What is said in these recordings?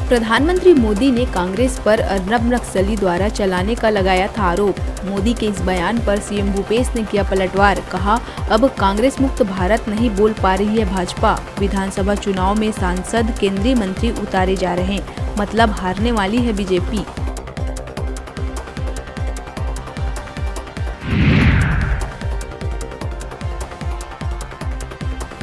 प्रधानमंत्री मोदी ने कांग्रेस पर अर्नब नक्सली द्वारा चलाने का लगाया था आरोप। मोदी के इस बयान पर सीएम भूपेश ने किया पलटवार, कहा अब कांग्रेस मुक्त भारत नहीं बोल पा रही है भाजपा। विधानसभा चुनाव में सांसद, केंद्रीय मंत्री उतारे जा रहे हैं, मतलब हारने वाली है बीजेपी।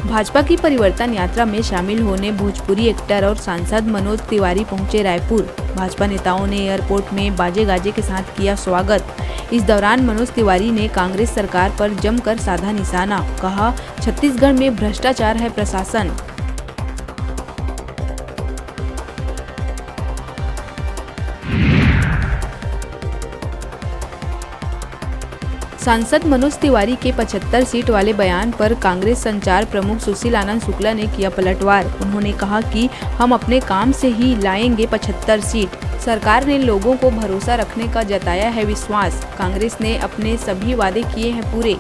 भाजपा की परिवर्तन यात्रा में शामिल होने भोजपुरी एक्टर और सांसद मनोज तिवारी पहुंचे रायपुर। भाजपा नेताओं ने एयरपोर्ट में बाजे गाजे के साथ किया स्वागत। इस दौरान मनोज तिवारी ने कांग्रेस सरकार पर जमकर साधा निशाना, कहा छत्तीसगढ़ में भ्रष्टाचार है प्रशासन। सांसद मनोज तिवारी के 75 सीट वाले बयान पर कांग्रेस संचार प्रमुख सुशील आनंद शुक्ला ने किया पलटवार। उन्होंने कहा कि हम अपने काम से ही लाएंगे 75 सीट। सरकार ने लोगों को भरोसा रखने का जताया है विश्वास। कांग्रेस ने अपने सभी वादे किए हैं पूरे।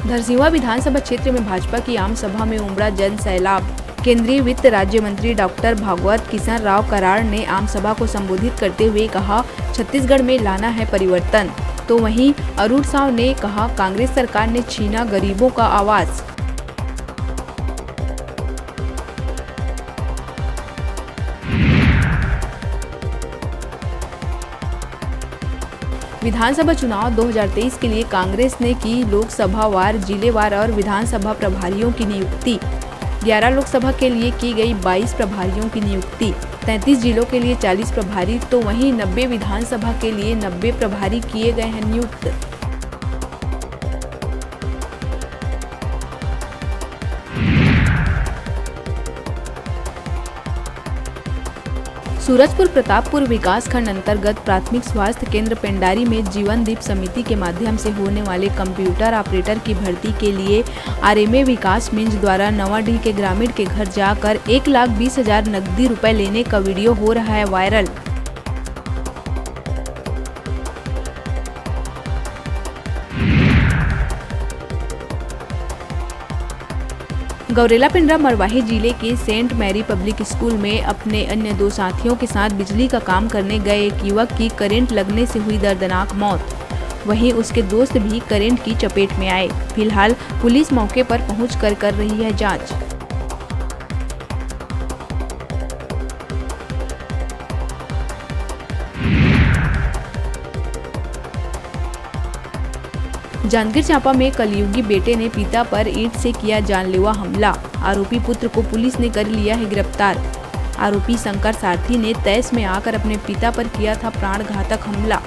धरसींवा विधानसभा क्षेत्र में भाजपा की आम सभा में उमड़ा जन सैलाब। केंद्रीय वित्त राज्य मंत्री डॉक्टर भागवत किशन राव कराड़ ने आम सभा को संबोधित करते हुए कहा छत्तीसगढ़ में लाना है परिवर्तन। तो वहीं अरुण साव ने कहा कांग्रेस सरकार ने छीना गरीबों का आवाज। विधानसभा चुनाव 2023 के लिए कांग्रेस ने की लोकसभावार, जिलेवार और विधानसभा प्रभारियों की नियुक्ति। 11 लोकसभा के लिए की गई 22 प्रभारियों की नियुक्ति। 33 जिलों के लिए 40 प्रभारी, तो वहीं 90 विधानसभा के लिए 90 प्रभारी किए गए हैं नियुक्त। सूरजपुर प्रतापपुर विकास खंड अंतर्गत प्राथमिक स्वास्थ्य केंद्र पेंडारी में जीवन दीप समिति के माध्यम से होने वाले कंप्यूटर ऑपरेटर की भर्ती के लिए आरएमए विकास मिंज द्वारा नवाडीह के ग्रामीण के घर जाकर 1,20,000 नकदी रुपए लेने का वीडियो हो रहा है वायरल। गौरेला पिंडरा मरवाही जिले के सेंट मैरी पब्लिक स्कूल में अपने अन्य 2 साथियों के साथ बिजली का काम करने गए एक युवक की करंट लगने से हुई दर्दनाक मौत। वहीं उसके दोस्त भी करंट की चपेट में आए। फिलहाल पुलिस मौके पर पहुंचकर कर रही है जांच। जांजगीर चांपा में कलयुगी बेटे ने पिता पर ईंट से किया जानलेवा हमला। आरोपी पुत्र को पुलिस ने कर लिया है गिरफ्तार। आरोपी शंकर सारथी ने तैश में आकर अपने पिता पर किया था प्राणघातक हमला।